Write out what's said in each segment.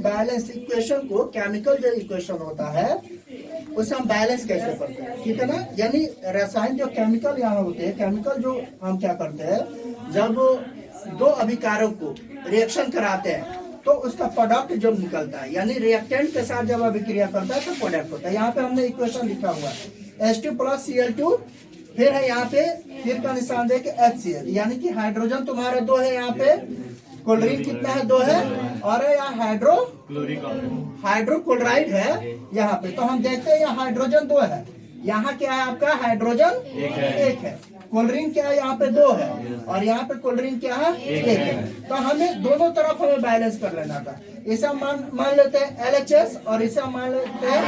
Balance equation को, chemical जो equation होता है उसे हम बैलेंस कैसे करते हैं, ठीक है ना। यानी रसायन जो केमिकल यहाँ होते हैं, केमिकल जो हम क्या करते हैं, जब दो अभिकारक को रिएक्शन कराते हैं तो उसका प्रोडक्ट जब निकलता है, यानी रिएक्टेंट के साथ जब अभिक्रिया करता है तो प्रोडक्ट होता है। यहाँ पे हमने इक्वेशन लिखा हुआ है H2 + Cl2, फिर है यहाँ पे फिर का निशान दे के HCl, यानी कि हाइड्रोजन तुम्हारा 2 है, यहाँ पे क्लोरीन कितना है, 2 है, और यहाँ हाइड्रोक्लोराइड है यहाँ पे। तो हम देखते हैं यहाँ हाइड्रोजन 2 है, यहाँ क्या है आपका हाइड्रोजन 1 है, क्लोरीन क्या है यहाँ पे 2 है, और यहाँ पे क्लोरीन क्या है 1 है। तो हमें दोनों तरफ हमें बैलेंस कर लेना था। इसे मान लेते हैं LHS और इसे मान लेते हैं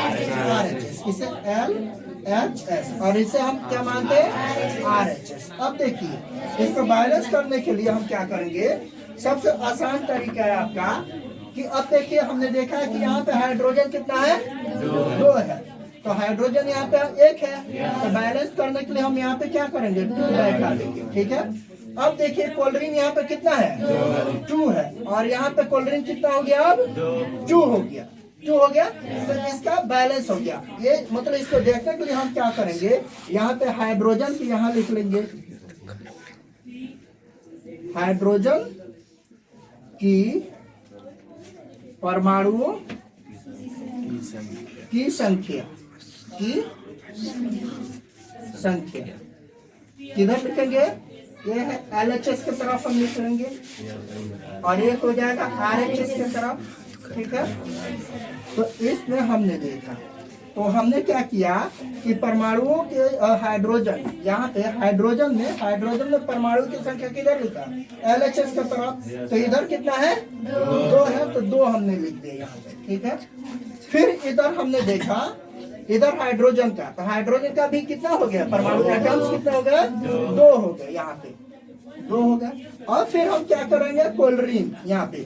RHS, इसे LHS और इसे हम क्या मानते हैं RHS। अब देखिए इसको बैलेंस करने के लिए हम क्या करेंगे, सबसे आसान तरीका है आपका कि अब देखिए हमने देखा है कि यहाँ पे हाइड्रोजन कितना है, 2 है, तो हाइड्रोजन यहाँ पे 1 है, तो बैलेंस करने के लिए हम यहाँ पे क्या करेंगे, 2 बैठा देंगे, ठीक है। अब देखिए क्लोरीन यहाँ पे कितना है, 2 है, और यहाँ पे क्लोरीन कितना हो गया, अब 2 हो गया, 2 हो गया, तो इसका बैलेंस हो गया। ये मतलब इसको देखने के लिए हम क्या करेंगे, यहाँ पे हाइड्रोजन की यहाँ लिख लेंगे, हाइड्रोजन की परमाणुओं की संख्या किधर लिखेंगे, ये है LHS की तरफ हम लिख लेंगे, और ये हो जाएगा RHS की तरफ, ठीक है। तो इसमें हमने देखा, तो हमने क्या किया कि परमाणुओं के हाइड्रोजन, यहाँ पे हाइड्रोजन में परमाणु की संख्या किधर लिखा, LHS की तरफ, तो इधर कितना है, 2 है, तो 2 हमने लिख दिया यहाँ पे, ठीक है। फिर इधर हमने देखा, इधर हाइड्रोजन का, तो हाइड्रोजन का भी कितना हो गया, परमाणु एटम्स कितना हो गया, 2 हो गए, यहाँ पे 2 हो गया। और फिर हम क्या करेंगे, क्लोरीन, यहाँ पे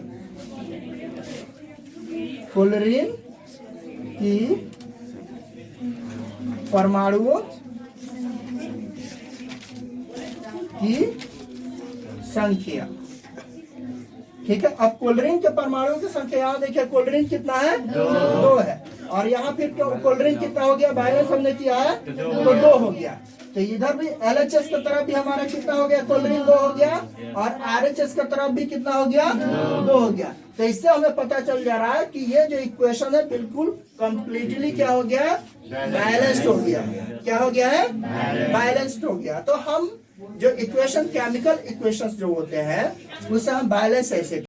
क्लोरीन की परमाणुओं की संख्या, ठीक है। अब क्लोरीन के परमाणुओं की संख्या यहाँ देखिए, क्लोरीन कितना है, 2 है, और यहाँ फिर क्लोरीन कितना हो गया, बैलेंस हमने किया है तो 2 हो गया। तो इधर भी LHS की तरफ भी हमारा कितना हो गया, क्लोरीन 2 हो गया, और RHS की तरफ भी कितना हो गया, 2 हो गया। तो इससे हमें पता चल जा रहा है कि ये जो इक्वेशन है बिल्कुल कंप्लीटली क्या हो गया, बैलेंस्ड हो गया। क्या हो गया है, बैलेंस्ड हो गया। तो हम जो इक्वेशन, केमिकल इक्वेशंस जो होते हैं उसे हम बैलेंस ऐसे